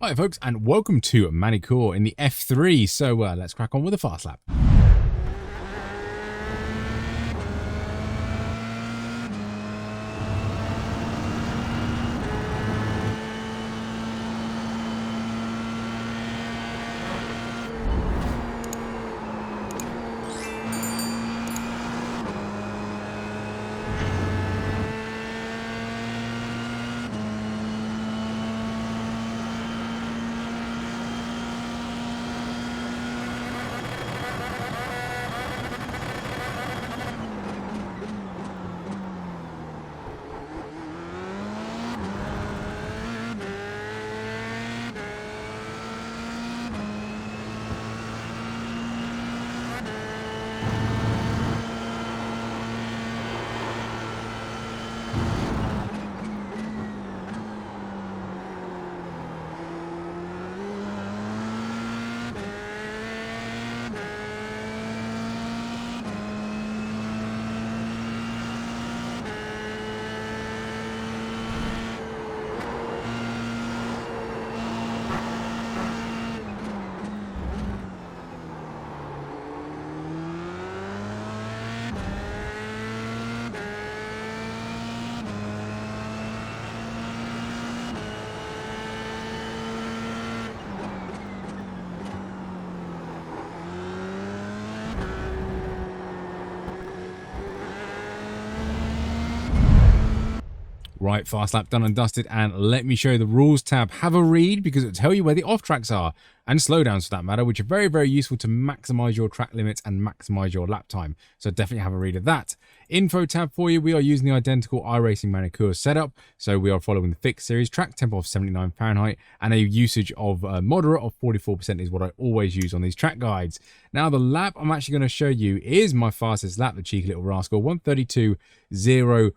Hi folks, and welcome to Magny Cours in the F3. So let's crack on with the fast lap. Right, fast lap done and dusted, and let me show you the rules tab. Have a read because it'll tell you where the off tracks are and slowdowns for that matter, which are very, very useful to maximize your track limits and maximize your lap time. So definitely have a read of that. Info tab for you. We are using the identical iRacing Magny Cours setup. So we are following the fixed series, track tempo of 79 Fahrenheit, and a usage of moderate of 44% is what I always use on these track guides. Now the lap I'm actually going to show you is my fastest lap, the cheeky little rascal, 1:32.043.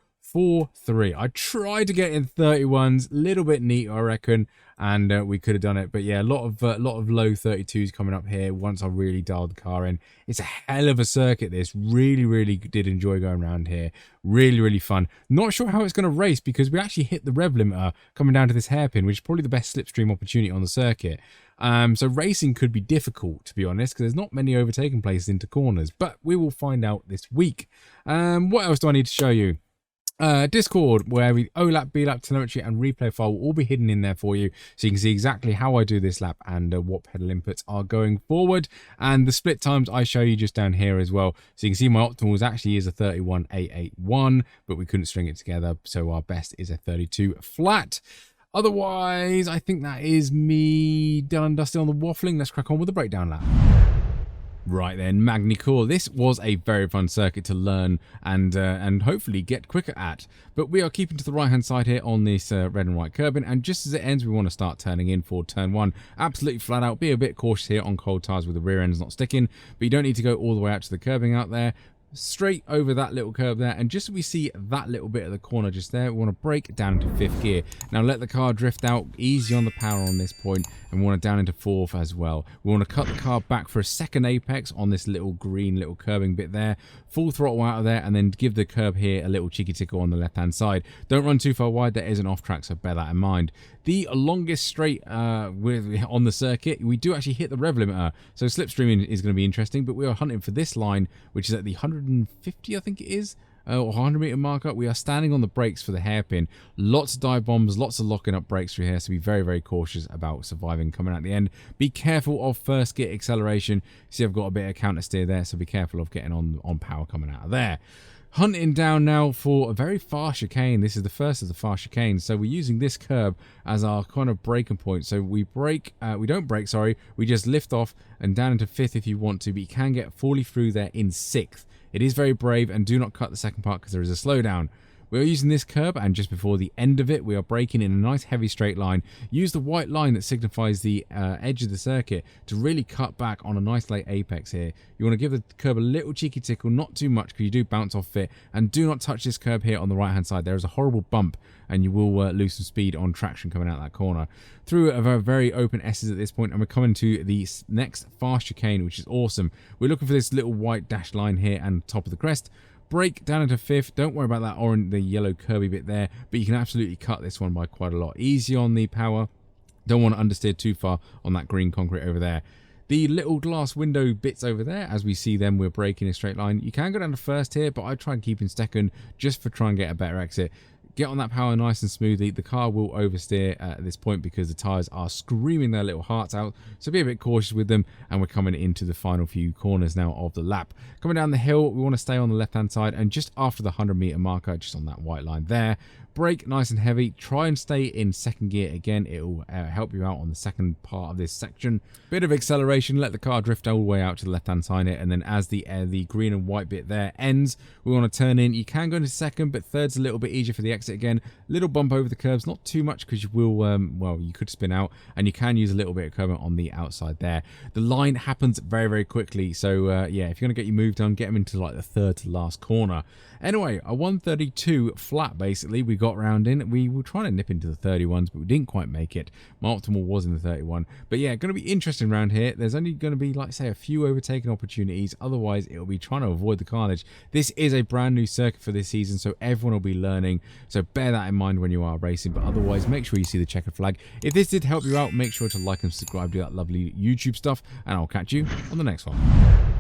I tried to get in 31s, little bit neat I reckon, and we could have done it, but yeah, a lot of low 32s coming up here once I really dialed the car in. It's a hell of a circuit this. Really did enjoy going around here. Really fun. Not sure how it's going to race because we actually hit the rev limiter coming down to this hairpin, which is probably the best slipstream opportunity on the circuit. So racing could be difficult, to be honest, because there's not many overtaking places into corners, but we will find out this week. What else do I need to show you? Discord, where the O-lap, B-lap, telemetry and replay file will all be hidden in there for you, so you can see exactly how I do this lap and what pedal inputs are going forward, and the split times I show you just down here as well. So you can see my optimals actually is a 31.881, but we couldn't string it together, so our best is a 32 flat. Otherwise, I think that is me done and dusted on the waffling. Let's crack on with the breakdown lap. Right then, Magny Cours. This was a very fun circuit to learn and hopefully get quicker at. But we are keeping to the right-hand side here on this red and white curbing, and just as it ends, we want to start turning in for turn one. Absolutely flat out. Be a bit cautious here on cold tires with the rear ends not sticking, but you don't need to go all the way out to the curbing out there. Straight over that little curve there, and just as we see that little bit of the corner just there, we want to brake down into fifth gear. Now let the car drift out, easy on the power on this point, and we want it down into fourth as well. We want to cut the car back for a second apex on this little green little curbing bit there, full throttle out of there, and then give the curb here a little cheeky tickle on the left hand side. Don't run too far wide, there is an off track, so bear that in mind. The longest straight on the circuit, we do actually hit the rev limiter, so slipstreaming is going to be interesting, but we are hunting for this line, which is at the 150, I think it is, or 100 meter marker. We are standing on the brakes for the hairpin. Lots of dive bombs, lots of locking up brakes through here, so be very cautious about surviving coming out the end. Be careful of first gear acceleration. See, I've got a bit of counter steer there, so be careful of getting on power coming out of there. Hunting down now for a very fast chicane. This is the first of the fast chicanes, so we're using this curb as our kind of braking point. So we don't brake, sorry, we just lift off and down into fifth if you want to, but you can get fully through there in sixth. It is very brave, and do not cut the second part because there is a slowdown. We are using this curb, and just before the end of it, we are braking in a nice heavy straight line. Use the white line that signifies the edge of the circuit to really cut back on a nice late apex here. You want to give the curb a little cheeky tickle, not too much because you do bounce off it, and do not touch this curb here on the right hand side. There is a horrible bump, and you will lose some speed on traction coming out that corner. Through a very open S's at this point, and we're coming to the next fast chicane, which is awesome. We're looking for this little white dashed line here and top of the crest. Brake down into fifth. Don't worry about that orange, the yellow curvy bit there, but you can absolutely cut this one by quite a lot. Easy on the power. Don't want to understeer too far on that green concrete over there. The little glass window bits over there, as we see them, we're braking in a straight line. You can go down to first here, but I try and keep in second just for trying to get a better exit. Get on that power nice and smoothly. The car will oversteer at this point because the tyres are screaming their little hearts out. So be a bit cautious with them. And we're coming into the final few corners now of the lap. Coming down the hill, we want to stay on the left-hand side. And just after the 100-meter marker, just on that white line there, brake nice and heavy. Try and stay in second gear again. It will help you out on the second part of this section. Bit of acceleration. Let the car drift all the way out to the left-hand side. And then as the green and white bit there ends, we want to turn in. You can go into second, but third's a little bit easier for the exit again. Little bump over the curves, not too much because you will, well, you could spin out, and you can use a little bit of curve on the outside there. The line happens very, very quickly. So, yeah, if you're going to get your move done, get them into like the third to last corner. Anyway, a 132 flat, basically, we got round in. We were trying to nip into the 31s, but we didn't quite make it. My optimal was in the 31. But yeah, going to be interesting around here. There's only going to be, like, say, a few overtaking opportunities. Otherwise, it'll be trying to avoid the carnage. This is a brand new circuit for this season, so everyone will be learning. So bear that in mind when you are racing. But otherwise, make sure you see the checkered flag. If this did help you out, make sure to like and subscribe to that lovely YouTube stuff. And I'll catch you on the next one.